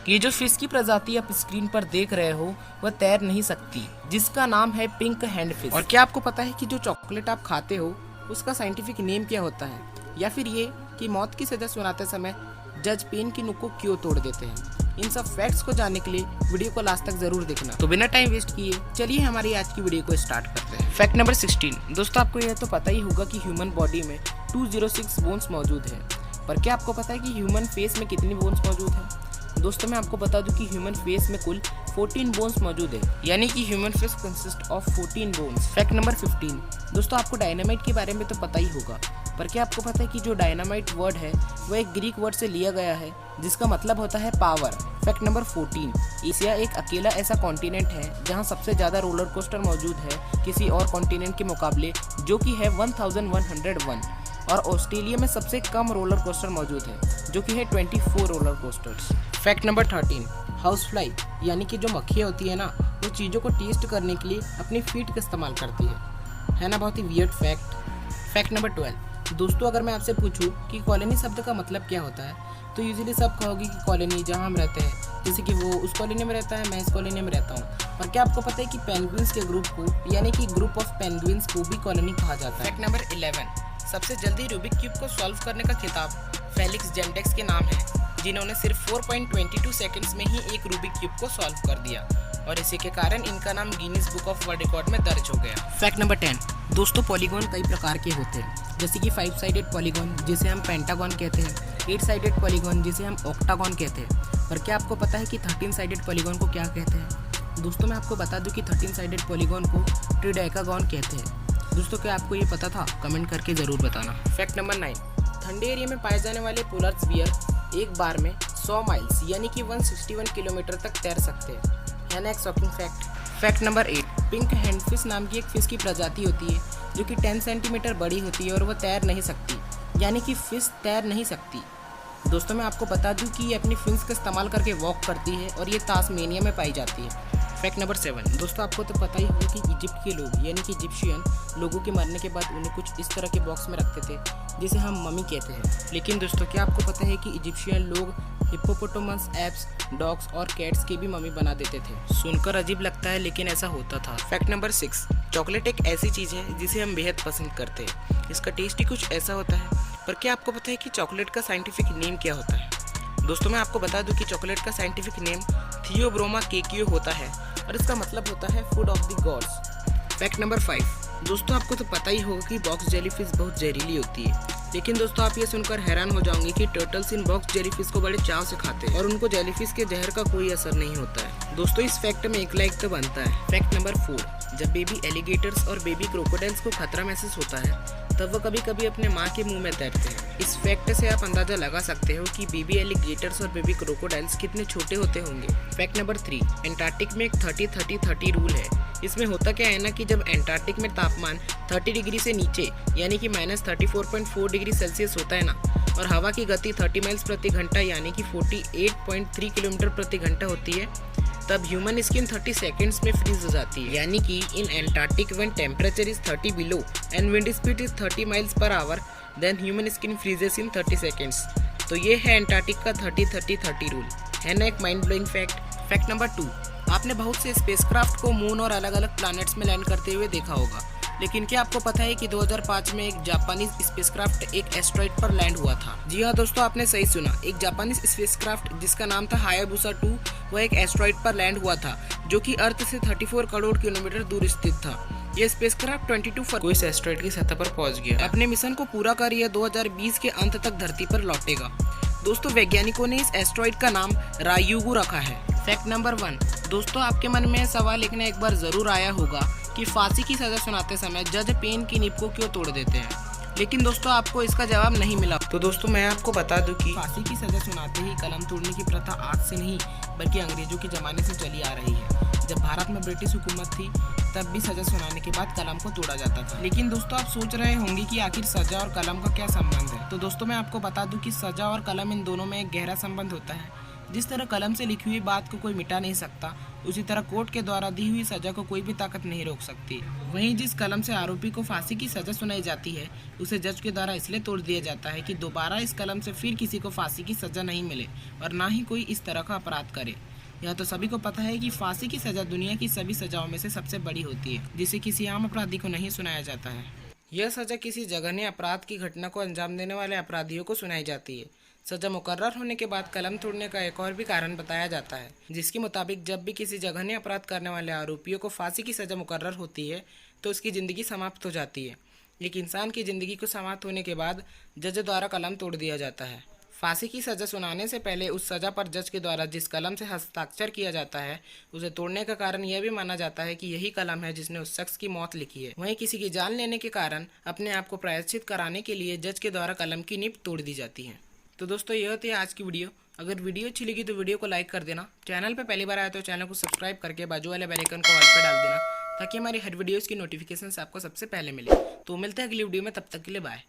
ये जो फिश की प्रजाति आप स्क्रीन पर देख रहे हो वह तैर नहीं सकती, जिसका नाम है पिंक हैंड फिश। और क्या आपको पता है कि जो चॉकलेट आप खाते हो उसका साइंटिफिक नेम क्या होता है, या फिर ये कि मौत की सजा सुनाते समय जज पेन की नुक को क्यों तोड़ देते हैं? इन सब फैक्ट्स को जानने के लिए वीडियो को लास्ट तक जरूर देखना। तो बिना टाइम वेस्ट किए चलिए हमारी आज की वीडियो को स्टार्ट करते हैं। Fact number 16। दोस्तों आपको यह तो पता ही होगा कि ह्यूमन बॉडी में 206 बोन्स मौजूद है, पर क्या आपको पता है कि ह्यूमन फेस में कितनी बोन्स मौजूद है? दोस्तों मैं आपको बता दूं कि ह्यूमन फेस में कुल 14 बोन्स मौजूद है, यानी कि human face consist of 14 bones. Fact number 15। दोस्तों आपको डायनामाइट के बारे में तो पता ही होगा, पर क्या आपको पता है कि जो डायनामाइट वर्ड है वह एक ग्रीक वर्ड से लिया गया है जिसका मतलब होता है पावर। Fact number 14। एशिया एक अकेला ऐसा कॉन्टिनेंट है जहां सबसे ज़्यादा रोलर कोस्टर मौजूद है किसी और कॉन्टिनेंट के मुकाबले, जो कि है 1101। और ऑस्ट्रेलिया में सबसे कम रोलर कोस्टर मौजूद है जो कि है 24 roller coasters. Fact number 13। House fly यानी कि जो मक्खियाँ होती है ना, वो चीज़ों को टेस्ट करने के लिए अपनी फीट का इस्तेमाल करती है ना? बहुत ही वियर्ड फैक्ट। Fact number 12। दोस्तों अगर मैं आपसे पूछूं कि कॉलोनी शब्द का मतलब क्या होता है, तो यूजुअली सब कहोगे कि कॉलोनी जहां हम रहते हैं, जैसे कि वो उस कॉलोनी में रहता है, मैं इस कॉलोनी में रहता हूं। और क्या आपको पता है कि पेंगुइन्स के ग्रुप को यानी कि ग्रुप ऑफ पेंगुइन्स को भी कॉलोनी कहा जाता है? Fact number 11। सबसे जल्दी रूबिक क्यूब को सॉल्व करने का खिताब फेलिक्स जेंडेक्स के नाम है, जिन्होंने सिर्फ 4.22 सेकंड्स में ही एक रूबिक क्यूब को सॉल्व कर दिया, और इसी के कारण इनका नाम Guinness book of world record में दर्ज हो गया। Fact number 10। दोस्तों पॉलीगॉन कई प्रकार के होते हैं, जैसे कि 5 साइडेड पॉलीगॉन जिसे हम पेंटागॉन कहते हैं, 8 साइडेड पॉलीगॉन जिसे हम ऑक्टागॉन कहते हैं। पर क्या आपको पता है कि 13 साइडेड पॉलीगॉन को क्या कहते हैं? दोस्तों मैं आपको बता दूं कि 13 साइडेड पॉलीगॉन को ट्रिडेकागॉन कहते हैं। दोस्तों क्या आपको ये पता था? कमेंट करके ज़रूर बताना। Fact number 9। ठंडे एरिया में पाए जाने वाले पोलर बियर एक बार में 100 माइल्स यानी कि 161 किलोमीटर तक तैर सकते हैं, है ना? एक shocking fact. Fact number 8। Pink hand fish नाम की एक फिश की प्रजाति होती है जो कि 10 सेंटीमीटर बड़ी होती है और वह तैर नहीं सकती, यानी कि फिश तैर नहीं सकती। दोस्तों मैं आपको बता दूं कि ये अपनी फिन्स का इस्तेमाल करके वॉक करती है और ये तास्मेनिया में पाई जाती है। Fact number 7। दोस्तों आपको तो पता ही होगा कि इजिप्ट के लोग यानी कि इजिप्शियन लोगों के मरने के बाद उन्हें कुछ इस तरह के बॉक्स में रखते थे जिसे हम मम्मी कहते हैं। लेकिन दोस्तों क्या आपको पता है कि इजिप्शियन लोग हिप्पोपोटामस, एप्स, डॉग्स और कैट्स की भी मम्मी बना देते थे? सुनकर अजीब लगता है लेकिन ऐसा होता था। Fact number 6। चॉकलेट एक ऐसी चीज़ है जिसे हम बेहद पसंद करते हैं, इसका टेस्ट ही कुछ ऐसा होता है। पर क्या आपको पता है कि चॉकलेट का साइंटिफिक नेम क्या होता है? दोस्तों मैं आपको बता दूं कि चॉकलेट का साइंटिफिक नेम थियोब्रोमा केकियो होता है और इसका मतलब होता है food of the gods. Fact number 5। दोस्तों आपको तो पता ही होगा कि बॉक्स जेलीफिश बहुत जहरीली होती है, लेकिन दोस्तों आप ये सुनकर हैरान हो जाओगे कि टर्टल्स इन बॉक्स जेलीफिश को बड़े चाव से खाते हैं और उनको जेलीफिश के जहर का कोई असर नहीं होता है। दोस्तों इस फैक्ट में एक लाइक तो बनता है। Fact number 4। जब बेबी एलिगेटर्स और बेबी क्रोकोडाइल्स को खतरा महसूस होता है तब वो कभी कभी अपने माँ के मुंह में तैरते हैं। इस फैक्ट से आप अंदाजा लगा सकते हो कि बेबी एलिगेटर्स और बेबी क्रोकोडाइल्स कितने छोटे होते होंगे। Fact number 3। एंटार्क्टिक में एक 30-30-30 रूल है। इसमें होता क्या है ना कि जब एंटार्क्टिक में तापमान 30 डिग्री से नीचे यानी कि -34.4 डिग्री सेल्सियस होता है ना, और हवा की गति 30 माइल्स प्रति घंटा यानी कि 48.3 किलोमीटर प्रति घंटा होती है, तब ह्यूमन स्किन 30 सेकंड्स में फ्रीज हो जाती है। यानी कि in Antarctic when temperature is 30 below and wind speed is 30 miles per hour, then human skin freezes in 30 seconds. तो ये है एंटार्क्टिक का 30-30-30 रूल, है ना? एक mind blowing fact. Fact number 2। आपने बहुत से स्पेसक्राफ्ट को मून और अलग अलग प्लैनेट्स में लैंड करते हुए देखा होगा, लेकिन क्या आपको पता है कि 2005 में एक जापानीज स्पेसक्राफ्ट एक एस्ट्रॉइड पर लैंड हुआ था? जी हाँ दोस्तों आपने सही सुना, एक जापानीज स्पेसक्राफ्ट जिसका नाम था हायाबुसा 2 वह एक एस्ट्रॉइड पर लैंड हुआ था जो कि अर्थ से 34 करोड़ किलोमीटर दूर स्थित था। यह स्पेसक्राफ्ट 22 फरवरी को इस एस्ट्रॉइड की सतह पर पहुंच गया। अपने मिशन को पूरा कर यह 2020 के अंत तक धरती पर लौटेगा। दोस्तों वैज्ञानिकों ने इस एस्ट्रॉइड का नाम रायुगु रखा है। Fact number 1। दोस्तों आपके मन में सवाल एक बार जरूर आया होगा कि फांसी की सजा सुनाते समय जज पेन की नीब को क्यों तोड़ देते हैं, लेकिन दोस्तों आपको इसका जवाब नहीं मिला। तो दोस्तों मैं आपको बता दूं कि फांसी की सजा सुनाते ही कलम तोड़ने की प्रथा आज से नहीं बल्कि अंग्रेजों के ज़माने से चली आ रही है। जब भारत में ब्रिटिश हुकूमत थी तब भी सजा सुनाने के बाद कलम को तोड़ा जाता था। लेकिन दोस्तों आप सोच रहे होंगे कि आखिर सजा और कलम का क्या संबंध है? तो दोस्तों मैं आपको बता दूं कि सजा और कलम इन दोनों में एक गहरा संबंध होता है। जिस तरह कलम से लिखी हुई बात को कोई मिटा नहीं सकता, उसी तरह कोर्ट के द्वारा दी हुई सजा को कोई भी ताकत नहीं रोक सकती। वहीं जिस कलम से आरोपी को फांसी की सजा सुनाई जाती है, उसे जज के द्वारा इसलिए तोड़ दिया जाता है कि दोबारा इस कलम से फिर किसी को फांसी की सजा नहीं मिले और ना ही कोई इस तरह का अपराध करे। यह तो सभी को पता है कि फांसी की सजा दुनिया की सभी सजाओं में से सबसे बड़ी होती है, जिसे किसी आम अपराधी को नहीं सुनाया जाता है। यह सजा किसी जघन्य अपराध की घटना को अंजाम देने वाले अपराधियों को सुनाई जाती है। सजा मुकर्रर होने के बाद कलम तोड़ने का एक और भी कारण बताया जाता है, जिसके मुताबिक जब भी किसी जघन्य अपराध करने वाले आरोपियों को फांसी की सजा मुकर्रर होती है तो उसकी ज़िंदगी समाप्त हो जाती है। एक इंसान की ज़िंदगी को समाप्त होने के बाद जज द्वारा कलम तोड़ दिया जाता है। फांसी की सजा सुनाने से पहले उस सजा पर जज के द्वारा जिस कलम से हस्ताक्षर किया जाता है, उसे तोड़ने का कारण यह भी माना जाता है कि यही कलम है जिसने उस शख्स की मौत लिखी है। वहीं किसी की जान लेने के कारण अपने आप को प्रायश्चित कराने के लिए जज के द्वारा कलम की नींव तोड़ दी जाती है। तो दोस्तों, यह थी आज की वीडियो। अगर वीडियो अच्छी लगी तो वीडियो को लाइक कर देना। चैनल पर पहली बार आया तो चैनल को सब्सक्राइब करके बाजू वाले बेल आइकन को ऑल पे डाल देना, ताकि हमारी हर वीडियोज़ की नोटिफिकेशन आपको सबसे पहले मिले। तो मिलते हैं अगली वीडियो में, तब तक के लिए बाय।